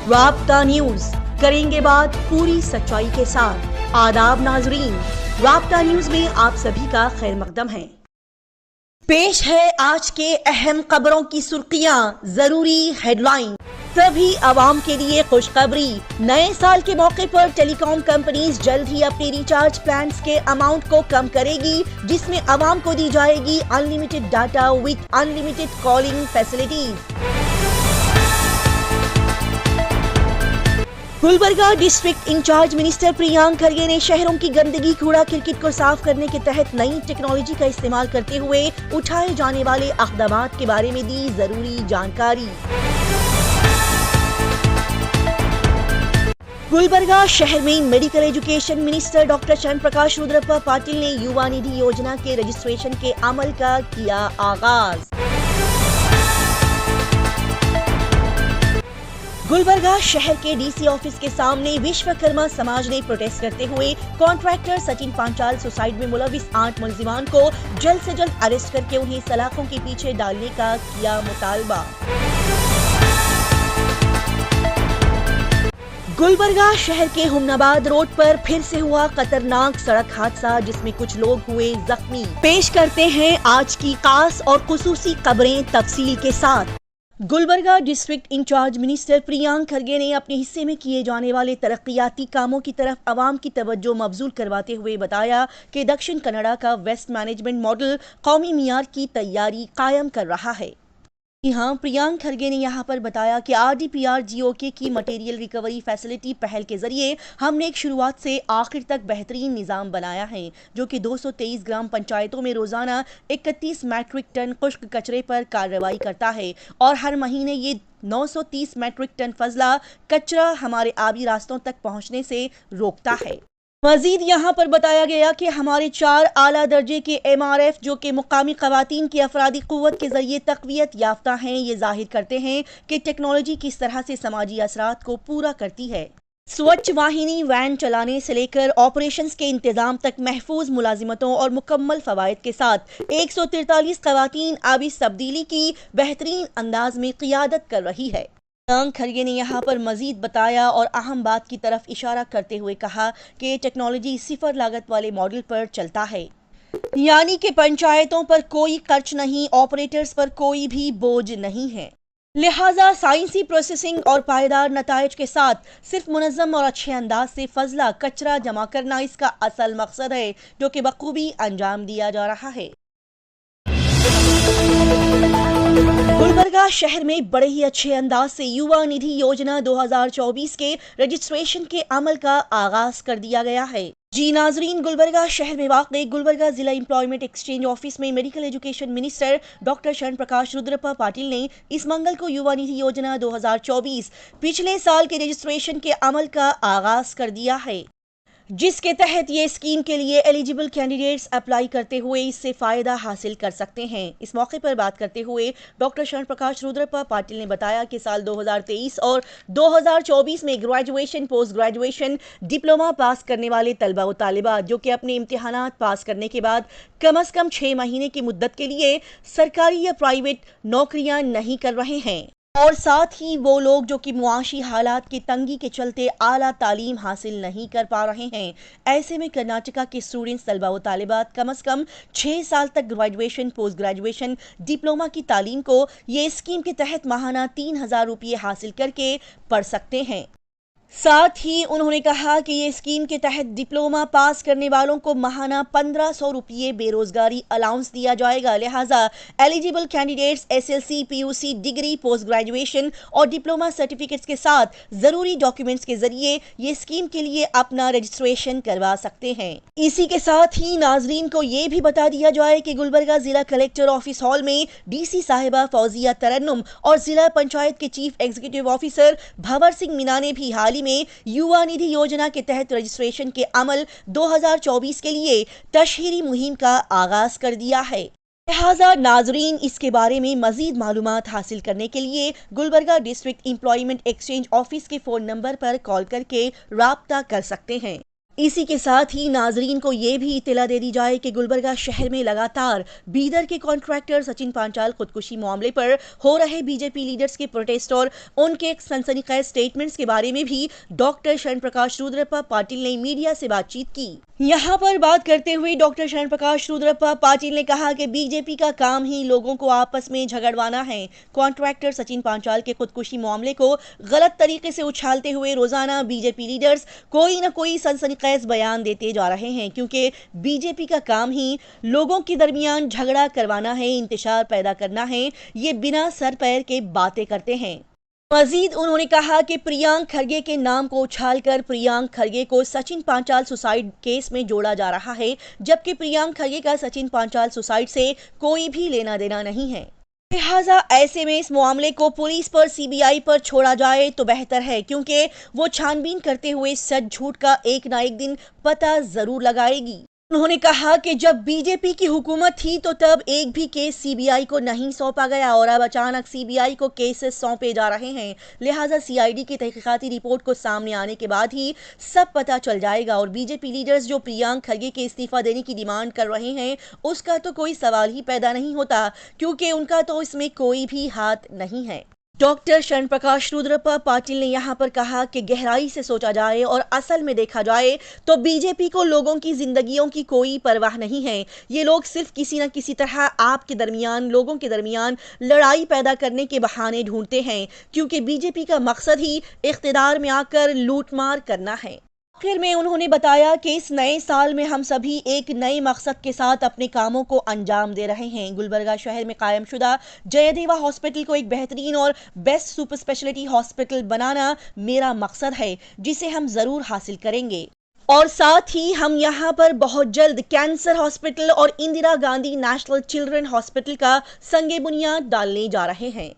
رابطہ نیوز کریں گے بات پوری سچائی کے ساتھ۔ آداب ناظرین، رابطہ نیوز میں آپ سبھی کا خیر مقدم ہے۔ پیش ہے آج کے اہم خبروں کی سرخیاں، ضروری ہیڈ لائن۔ سبھی عوام کے لیے خوشخبری، نئے سال کے موقع پر ٹیلی کام کمپنیز جلد ہی اپنے ریچارج پلانز کے اماؤنٹ کو کم کرے گی، جس میں عوام کو دی جائے گی unlimited data with unlimited calling facilities. Gulbarga district incharge minister Priyank Kharge نے شہروں کی گندگی کوڑا کرکٹ کو صاف کرنے کے تحت نئی ٹیکنالوجی کا استعمال کرتے ہوئے اٹھائے جانے والے اقدامات کے بارے میں دی ضروری جانکاری۔ گلبرگہ شہر میں میڈیکل ایجوکیشن منسٹر ڈاکٹر چند پرکاش رودرپا پاٹل نے یووا ندھی یوجنا کے رجسٹریشن کے عمل کا کیا آغاز۔ گلبرگہ شہر کے ڈی سی آفس کے سامنے وشوکرما سماج نے پروٹیسٹ کرتے ہوئے کانٹریکٹر سچن پانچال سوسائڈ میں ملوث 8 ملزمان کو جلد سے جلد اریسٹ کر کے انہیں سلاخوں کے پیچھے ڈالنے کا کیا مطالبہ۔ گلبرگہ شہر کے ہمناباد روڈ پر پھر سے ہوا خطرناک سڑک حادثہ، جس میں کچھ لوگ ہوئے زخمی۔ پیش کرتے ہیں آج کی خاص اور خصوصی خبریں تفصیل کے ساتھ۔ Gulbarga district incharge minister Priyank Kharge نے اپنے حصے میں کیے جانے والے ترقیاتی کاموں کی طرف عوام کی توجہ مبذول کرواتے ہوئے بتایا کہ دکشن کنڈا کا ویسٹ مینجمنٹ ماڈل قومی معیار کی تیاری قائم کر رہا ہے۔ یہاں پریانک کھرگے نے یہاں پر بتایا کہ RDPR GOK کی مٹیریل ریکوری فیسلٹی پہل کے ذریعے ہم نے ایک شروعات سے آخر تک بہترین نظام بنایا ہے، جو کہ 223 گرام پنچایتوں میں روزانہ 31 میٹرک ٹن خشک کچرے پر کارروائی کرتا ہے اور ہر مہینے یہ 930 میٹرک ٹن فضلہ کچرا ہمارے آبی راستوں تک پہنچنے سے روکتا ہے۔ مزید یہاں پر بتایا گیا کہ ہمارے 4 اعلیٰ درجے کے MRF جو کہ مقامی خواتین کی افرادی قوت کے ذریعے تقویت یافتہ ہیں، یہ ظاہر کرتے ہیں کہ ٹیکنالوجی کس طرح سے سماجی اثرات کو پورا کرتی ہے۔ سوچھ واہنی وین چلانے سے لے کر آپریشنز کے انتظام تک محفوظ ملازمتوں اور مکمل فوائد کے ساتھ 143 خواتین آبی تبدیلی کی بہترین انداز میں قیادت کر رہی ہے۔ پریانک کھرگے نے یہاں پر مزید بتایا اور اہم بات کی طرف اشارہ کرتے ہوئے کہا کہ یہ ٹیکنالوجی صفر لاگت والے ماڈل پر چلتا ہے، یعنی کہ پنچایتوں پر کوئی خرچ نہیں، آپریٹرز پر کوئی بھی بوجھ نہیں ہے، لہٰذا سائنسی پروسیسنگ اور پائیدار نتائج کے ساتھ صرف منظم اور اچھے انداز سے فضلہ کچرا جمع کرنا اس کا اصل مقصد ہے، جو کہ بخوبی انجام دیا جا رہا ہے۔ گلبرگہ شہر میں بڑے ہی اچھے انداز سے یووا ندھی یوجنا 2024 کے رجسٹریشن کے عمل کا آغاز کر دیا گیا ہے۔ جی ناظرین، گلبرگہ شہر میں واقع گلبرگہ ضلع امپلائمنٹ ایکسچینج آفس میں میڈیکل ایجوکیشن منسٹر ڈاکٹر چند پرکاش رودرپا پاٹل نے اس منگل کو یووا ندھی یوجنا 2024 پچھلے سال کے رجسٹریشن کے عمل کا آغاز کر دیا ہے، جس کے تحت یہ اسکیم کے لیے ایلیجیبل کینڈیڈیٹس اپلائی کرتے ہوئے اس سے فائدہ حاصل کر سکتے ہیں۔ اس موقع پر بات کرتے ہوئے ڈاکٹر چند پرکاش رودرپا پاٹل نے بتایا کہ سال 2023 اور 2024 میں گریجویشن، پوسٹ گریجویشن، ڈپلوما پاس کرنے والے طلبہ و طالبات جو کہ اپنے امتحانات پاس کرنے کے بعد کم از کم 6 مہینے کی مدت کے لیے سرکاری یا پرائیویٹ نوکریاں نہیں کر رہے ہیں، اور ساتھ ہی وہ لوگ جو کہ معاشی حالات کی تنگی کے چلتے اعلیٰ تعلیم حاصل نہیں کر پا رہے ہیں، ایسے میں کرناٹکا کے اسٹوڈنٹس، طلبہ و طالبات کم از کم 6 سال تک گریجویشن، پوسٹ گریجویشن، ڈپلوما کی تعلیم کو یہ اسکیم کے تحت ماہانہ 3000 روپے حاصل کر کے پڑھ سکتے ہیں۔ ساتھ ہی انہوں نے کہا کہ یہ اسکیم کے تحت ڈپلوما پاس کرنے والوں کو ماہانہ 1500 روپے بے روزگاری الاؤنس دیا جائے گا، لہٰذا eligible candidates SLC، PUC degree, post graduation اور ڈپلوما سرٹیفکیٹس کے ساتھ ضروری ڈاکیومنٹس کے ذریعے یہ اسکیم کے لیے اپنا رجسٹریشن کروا سکتے ہیں۔ اسی کے ساتھ ہی ناظرین کو یہ بھی بتا دیا جائے کہ گلبرگہ ضلع کلیکٹر آفس ہال میں DC صاحبہ فوزیہ ترنم اور ضلع پنچایت کے چیف ایگزیکٹو آفیسر بھور سنگھ مینا نے بھی حال ہی میں یووا ندھی یوجنا کے تحت رجسٹریشن کے عمل 2024 کے لیے تشہیری مہم کا آغاز کر دیا ہے۔ لہٰذا ناظرین، اس کے بارے میں مزید معلومات حاصل کرنے کے لیے Gulbarga district employment exchange office کے فون نمبر پر کال کر کے رابطہ کر سکتے ہیں۔ اسی کے ساتھ ہی ناظرین کو یہ بھی اطلاع دے دی جائے کہ گلبرگہ شہر میں لگاتار بیدر کے کانٹریکٹر سچن پانچال خودکشی معاملے پر ہو رہے بی جے پی لیڈرز کے پروٹیسٹ اور ان کے سنسنی خیز سٹیٹمنٹس کے بارے میں بھی ڈاکٹر شرن پرکاش رودرپا پاٹل نے میڈیا سے بات چیت کی۔ یہاں پر بات کرتے ہوئے ڈاکٹر شرن پرکاش رودرپا پاٹل نے کہا کہ بی جے پی کا کام ہی لوگوں کو آپس میں جھگڑوانا ہے۔ کانٹریکٹر سچن پانچال کے خودکشی معاملے کو غلط طریقے سے اچھالتے ہوئے روزانہ بی جے پی لیڈرز کوئی نہ کوئی سنسنی خیز بیان دیتے جا رہے ہیں، کیونکہ بی جے پی کا کام ہی لوگوں کے درمیان جھگڑا کروانا ہے، انتشار پیدا کرنا ہے۔ یہ بنا سر پیر کے باتیں کرتے ہیں۔ مزید انہوں نے کہا کہ پریانک کھرگے کے نام کو اچھال کر پریانک کھرگے کو سچن پانچال سوسائڈ کیس میں جوڑا جا رہا ہے، جبکہ پریانک کھرگے کا سچن پانچال سوسائڈ سے کوئی بھی لینا دینا نہیں ہے۔ لہٰذا ایسے میں اس معاملے کو پولیس پر سی بی آئی پر چھوڑا جائے تو بہتر ہے، کیونکہ وہ چھان بین کرتے ہوئے سچ جھوٹ کا ایک نہ ایک دن پتہ ضرور لگائے گی۔ انہوں نے کہا کہ جب بی جے پی کی حکومت تھی تو تب ایک بھی کیس سی بی آئی کو نہیں سونپا گیا اور اب اچانک سی بی آئی کو کیسز سونپے جا رہے ہیں۔ لہٰذا سی آئی ڈی کی تحقیقاتی رپورٹ کو سامنے آنے کے بعد ہی سب پتہ چل جائے گا، اور بی جے پی لیڈرز جو پریانک کھرگے کے استعفیٰ دینے کی ڈیمانڈ کر رہے ہیں اس کا تو کوئی سوال ہی پیدا نہیں ہوتا، کیونکہ ان کا تو اس میں کوئی بھی ہاتھ نہیں ہے۔ ڈاکٹر شرن پرکاش رودرپا پاٹل نے یہاں پر کہا کہ گہرائی سے سوچا جائے اور اصل میں دیکھا جائے تو بی جے پی کو لوگوں کی زندگیوں کی کوئی پرواہ نہیں ہے۔ یہ لوگ صرف کسی نہ کسی طرح آپ کے درمیان، لوگوں کے درمیان لڑائی پیدا کرنے کے بہانے ڈھونڈتے ہیں، کیونکہ بی جے پی کا مقصد ہی اقتدار میں آ کر لوٹ مار کرنا ہے۔ آخر میں انہوں نے بتایا کہ اس نئے سال میں ہم سبھی ایک نئے مقصد کے ساتھ اپنے کاموں کو انجام دے رہے ہیں۔ گلبرگہ شہر میں قائم شدہ جے دیوا ہاسپٹل کو ایک بہترین اور بیسٹ سپر اسپیشلٹی ہاسپٹل بنانا میرا مقصد ہے، جسے ہم ضرور حاصل کریں گے۔ اور ساتھ ہی ہم یہاں پر بہت جلد کینسر ہاسپٹل اور Indira Gandhi national children hospital کا سنگ بنیاد ڈالنے جا رہے ہیں۔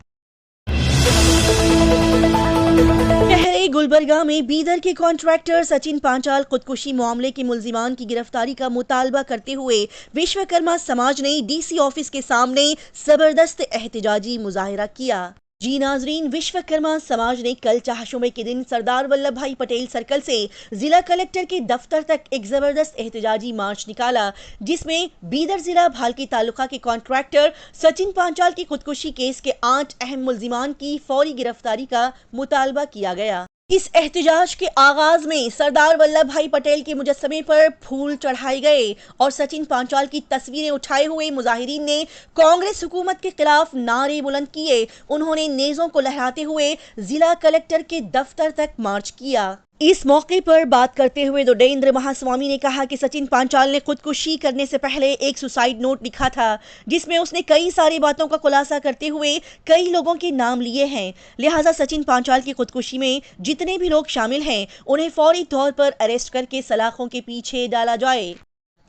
شہر گلبرگہ میں بیدر کے کانٹریکٹر سچن پانچال خودکشی معاملے کے ملزمان کی گرفتاری کا مطالبہ کرتے ہوئے وشوکرما سماج نے ڈی سی آفس کے سامنے زبردست احتجاجی مظاہرہ کیا۔ جی ناظرین، وشوکرما سماج نے کل چہارشنبے کے دن سردار ولبھ بھائی پٹیل سرکل سے ضلع کلکٹر کے دفتر تک ایک زبردست احتجاجی مارچ نکالا، جس میں بیدر ضلع بھالکی تعلقہ کے کانٹریکٹر سچن پانچال کی خودکشی کیس کے 8 اہم ملزمان کی فوری گرفتاری کا مطالبہ کیا گیا۔ اس احتجاج کے آغاز میں سردار ولبھ بھائی پٹیل کے مجسمے پر پھول چڑھائے گئے اور سچن پانچال کی تصویریں اٹھائے ہوئے مظاہرین نے کانگریس حکومت کے خلاف نعرے بلند کیے۔ انہوں نے نیزوں کو لہراتے ہوئے ضلع کلکٹر کے دفتر تک مارچ کیا۔ اس موقع پر بات کرتے ہوئے دوڈیندر مہاسوامی نے کہا کہ سچن پانچال نے خودکشی کرنے سے پہلے ایک سوسائیڈ نوٹ لکھا تھا، جس میں اس نے کئی ساری باتوں کا خلاصہ کرتے ہوئے کئی لوگوں کے نام لیے ہیں۔ لہٰذا سچن پانچال کی خودکشی میں جتنے بھی لوگ شامل ہیں انہیں فوری طور پر اریسٹ کر کے سلاخوں کے پیچھے ڈالا جائے۔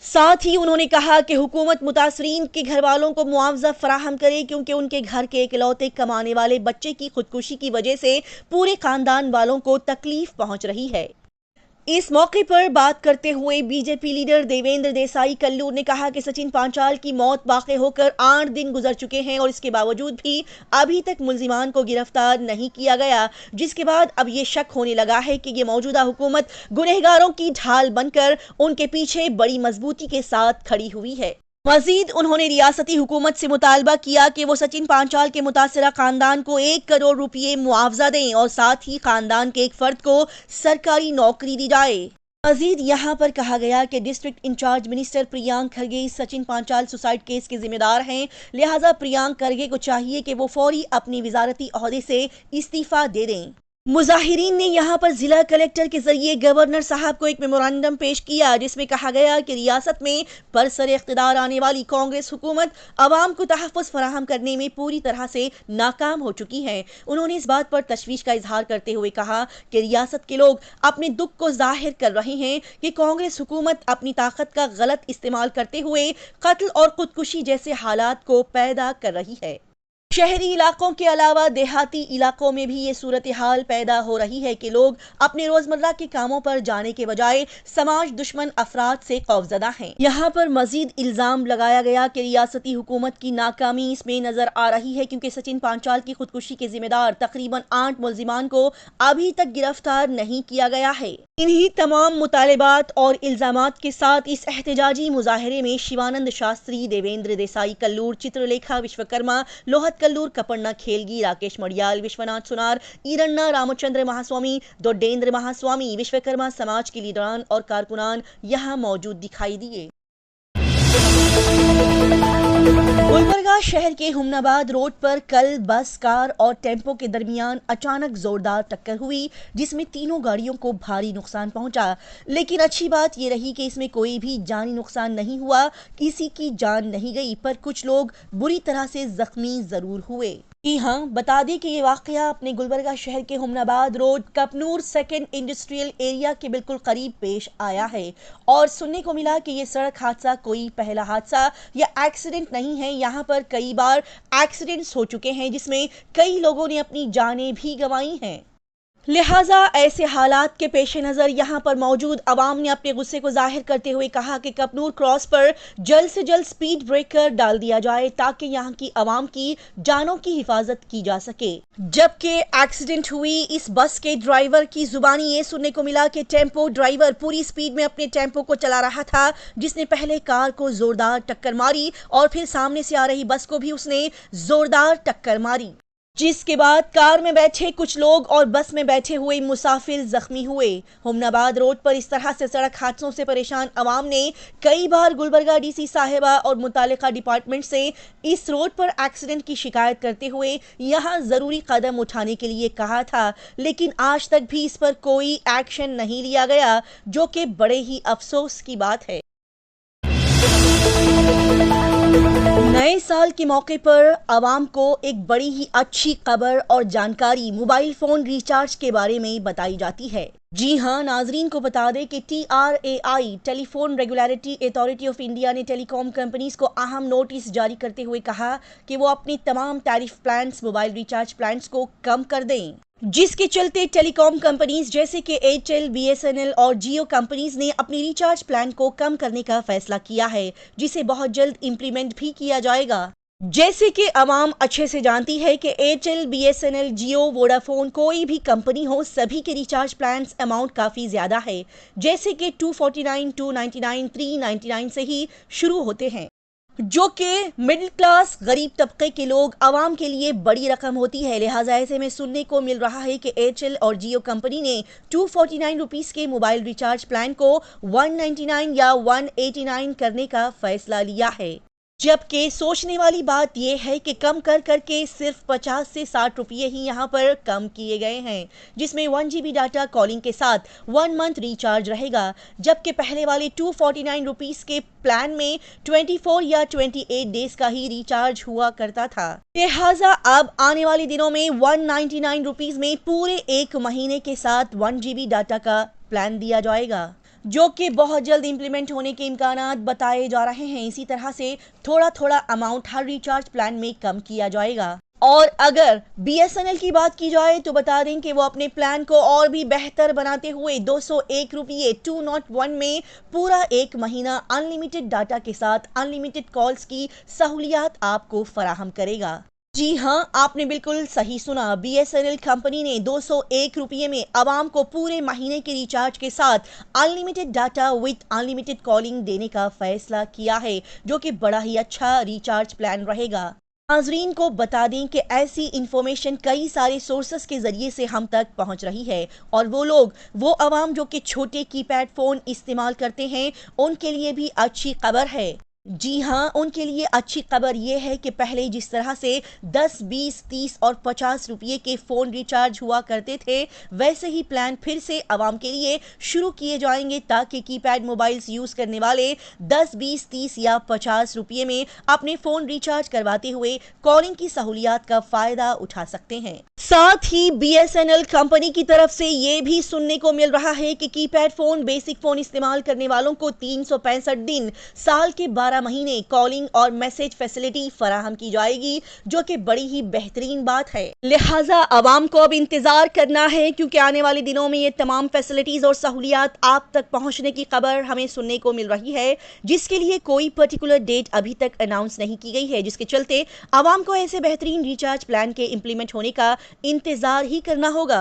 ساتھ ہی انہوں نے کہا کہ حکومت متاثرین کے گھر والوں کو معاوضہ فراہم کرے، کیونکہ ان کے گھر کے اکلوتے کمانے والے بچے کی خودکشی کی وجہ سے پورے خاندان والوں کو تکلیف پہنچ رہی ہے۔ اس موقع پر بات کرتے ہوئے B J P leader Devendra Desai Kalloor نے کہا کہ سچن پانچال کی موت واقع ہو کر 8 دن گزر چکے ہیں اور اس کے باوجود بھی ابھی تک ملزمان کو گرفتار نہیں کیا گیا، جس کے بعد اب یہ شک ہونے لگا ہے کہ یہ موجودہ حکومت گنہگاروں کی ڈھال بن کر ان کے پیچھے بڑی مضبوطی کے ساتھ کھڑی ہوئی ہے۔ مزید انہوں نے ریاستی حکومت سے مطالبہ کیا کہ وہ سچن پانچال کے متاثرہ خاندان کو 1 کروڑ روپے معاوضہ دیں اور ساتھ ہی خاندان کے ایک فرد کو سرکاری نوکری دی جائے۔ مزید یہاں پر کہا گیا کہ district incharge minister Priyank Kharge Sachin Panchal suicide case کے ذمہ دار ہیں، لہٰذا پریانک کھرگے کو چاہیے کہ وہ فوری اپنی وزارتی عہدے سے استعفیٰ دے دیں۔ مظاہرین نے یہاں پر ضلع کلکٹر کے ذریعے گورنر صاحب کو ایک میمورنڈم پیش کیا، جس میں کہا گیا کہ ریاست میں برسر اقتدار آنے والی کانگریس حکومت عوام کو تحفظ فراہم کرنے میں پوری طرح سے ناکام ہو چکی ہے۔ انہوں نے اس بات پر تشویش کا اظہار کرتے ہوئے کہا کہ ریاست کے لوگ اپنے دکھ کو ظاہر کر رہے ہیں کہ کانگریس حکومت اپنی طاقت کا غلط استعمال کرتے ہوئے قتل اور خودکشی جیسے حالات کو پیدا کر رہی ہے۔ شہری علاقوں کے علاوہ دیہاتی علاقوں میں بھی یہ صورتحال پیدا ہو رہی ہے کہ لوگ اپنے روزمرہ کے کاموں پر جانے کے بجائے سماج دشمن افراد سے خوفزدہ ہیں۔ یہاں پر مزید الزام لگایا گیا کہ ریاستی حکومت کی ناکامی اس میں نظر آ رہی ہے، کیونکہ سچن پانچال کی خودکشی کے ذمہ دار تقریباً 8 ملزمان کو ابھی تک گرفتار نہیں کیا گیا ہے۔ انہی تمام مطالبات اور الزامات کے ساتھ اس احتجاجی مظاہرے میں شیوانند شاستری، دیویندر دیسائی کلور، چترلیکھا وشوکرما، لوہت کلور، کپڑنا کھیلگی، راکیش مڑیال، وشوناتھ سونار، ایرنا رامچندر مہاسوامی، دوڈیندر مہاسوامی، وشوکرما سماج کے لیڈران اور کارکنان یہاں موجود دکھائی دیے۔ گلبرگہ شہر کے ہمناباد روڈ پر کل بس، کار اور ٹیمپو کے درمیان اچانک زوردار ٹکر ہوئی، جس میں تینوں گاڑیوں کو بھاری نقصان پہنچا، لیکن اچھی بات یہ رہی کہ اس میں کوئی بھی جانی نقصان نہیں ہوا، کسی کی جان نہیں گئی، پر کچھ لوگ بری طرح سے زخمی ضرور ہوئے۔ جی ہاں، بتا دیں کہ یہ واقعہ اپنے گلبرگہ شہر کے ہمناباد روڈ کپنور سیکنڈ انڈسٹریل ایریا کے بالکل قریب پیش آیا ہے، اور سننے کو ملا کہ یہ سڑک حادثہ کوئی پہلا حادثہ یا ایکسیڈنٹ نہیں ہے۔ یہاں پر کئی بار ایکسیڈنٹس ہو چکے ہیں، جس میں کئی لوگوں نے اپنی جانیں بھی گنوائی ہیں۔ لہٰذا ایسے حالات کے پیش نظر یہاں پر موجود عوام نے اپنے غصے کو ظاہر کرتے ہوئے کہا کہ کپنور کراس پر جلد سے جلد سپیڈ بریکر ڈال دیا جائے تاکہ یہاں کی عوام کی جانوں کی حفاظت کی جا سکے۔ جبکہ ایکسیڈنٹ ہوئی اس بس کے ڈرائیور کی زبانی یہ سننے کو ملا کہ ٹیمپو ڈرائیور پوری سپیڈ میں اپنے ٹیمپو کو چلا رہا تھا، جس نے پہلے کار کو زوردار ٹکر ماری اور پھر سامنے سے آ رہی بس کو بھی اس نے زوردار ٹکر ماری، جس کے بعد کار میں بیٹھے کچھ لوگ اور بس میں بیٹھے ہوئے مسافر زخمی ہوئے۔ ہمناباد روڈ پر اس طرح سے سڑک حادثوں سے پریشان عوام نے کئی بار گلبرگہ ڈی سی صاحبہ اور متعلقہ ڈپارٹمنٹ سے اس روڈ پر ایکسیڈنٹ کی شکایت کرتے ہوئے یہاں ضروری قدم اٹھانے کے لیے کہا تھا، لیکن آج تک بھی اس پر کوئی ایکشن نہیں لیا گیا، جو کہ بڑے ہی افسوس کی بات ہے۔ نئے سال کے موقع پر عوام کو ایک بڑی ہی اچھی خبر اور جانکاری موبائل فون ریچارج کے بارے میں بتائی جاتی ہے۔ جی ہاں، ناظرین کو بتا دیں کہ TRAI telephone regulatory authority of India نے ٹیلی کام کمپنیز کو اہم نوٹس جاری کرتے ہوئے کہا کہ وہ اپنی تمام tariff plans, mobile recharge plans کو کم کر دیں، جس کے چلتے ٹیلی کام کمپنیز جیسے کہ ایئرٹیل، BSNL اور جیو کمپنیز نے اپنی ریچارج پلان کو کم کرنے کا فیصلہ کیا ہے، جسے بہت جلد امپلیمنٹ بھی کیا جائے گا۔ جیسے کہ عوام اچھے سے جانتی ہے کہ ایئرٹیل، BSNL، جیو، ووڈافون کوئی بھی کمپنی ہو، سبھی کے ریچارج پلانز اماؤنٹ کافی زیادہ ہے، جیسے کہ 249، 299، 399 سے ہی شروع ہوتے ہیں، جو کہ مڈل کلاس غریب طبقے کے لوگ عوام کے لیے بڑی رقم ہوتی ہے۔ لہٰذا ایسے میں سننے کو مل رہا ہے کہ ایئرٹیل اور جیو کمپنی نے 249 روپیز کے موبائل ریچارج پلان کو 199 یا 189 کرنے کا فیصلہ لیا ہے، جبکہ سوچنے والی بات یہ ہے کہ کم کر کے صرف 50 سے 60 روپیے ہی یہاں پر کم کیے گئے ہیں، جس میں 1 GB ڈاٹا کالنگ کے ساتھ 1 منتھ ریچارج رہے گا، جبکہ پہلے والے 249 روپیز کے پلان میں 24 یا 28 ڈیز کا ہی ریچارج ہوا کرتا تھا۔ لہٰذا اب آنے والے دنوں میں 199 روپیز میں پورے ایک مہینے کے ساتھ 1 GB ڈاٹا کا پلان دیا جائے گا، جو کہ بہت جلد امپلیمنٹ ہونے کے امکانات بتائے جا رہے ہیں۔ اسی طرح سے تھوڑا اماؤنٹ ہر ریچارج پلان میں کم کیا جائے گا۔ اور اگر BSNL کی بات کی جائے تو بتا دیں کہ وہ اپنے پلان کو اور بھی بہتر بناتے ہوئے 201 روپیے 201 میں پورا ایک مہینہ ان لمیٹڈ ڈاٹا کے ساتھ ان لمیٹڈ کالز کی سہولیات آپ کو فراہم کرے گا۔ جی ہاں، آپ نے بالکل صحیح سنا، BSNL کمپنی نے 201 روپیے میں عوام کو پورے مہینے کے ریچارج کے ساتھ unlimited data with unlimited calling دینے کا فیصلہ کیا ہے، جو کہ بڑا ہی اچھا ریچارج پلان رہے گا۔ ناظرین کو بتا دیں کہ ایسی انفارمیشن کئی سارے سورسز کے ذریعے سے ہم تک پہنچ رہی ہے، اور وہ عوام جو کہ چھوٹے کی پیڈ فون استعمال کرتے ہیں، ان کے لیے بھی اچھی خبر ہے۔ جی ہاں، ان کے لیے اچھی خبر یہ ہے کہ پہلے جس طرح سے 10، 20، 30 اور 50 روپیے کے فون ریچارج ہوا کرتے تھے، ویسے ہی پلان پھر سے عوام کے لیے شروع کیے جائیں گے تاکہ کی پیڈ موبائلز یوز کرنے والے 10، 20، 30 یا 50 روپیے میں اپنے فون ریچارج کرواتے ہوئے کالنگ کی سہولیات کا فائدہ اٹھا سکتے ہیں۔ ساتھ ہی BSNL کمپنی کی طرف سے یہ بھی سننے کو مل رہا ہے کہ کی پیڈ فون، بیسک فون استعمال کرنے والوں کو 365 دن سال کے 12 مہینے کالنگ اور میسج فیسلٹی فراہم کی جائے گی، جو کہ بڑی ہی بہترین بات ہے۔ لہٰذا عوام کو اب انتظار کرنا ہے، کیونکہ آنے والے دنوں میں یہ تمام فیسلٹیز اور سہولیات آپ تک پہنچنے کی خبر ہمیں سننے کو مل رہی ہے، جس کے لیے کوئی پرٹیکولر ڈیٹ ابھی تک اناؤنس نہیں کی گئی ہے، جس کے چلتے عوام کو ایسے بہترین ریچارج پلان کے امپلیمنٹ ہونے کا انتظار ہی کرنا ہوگا۔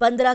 15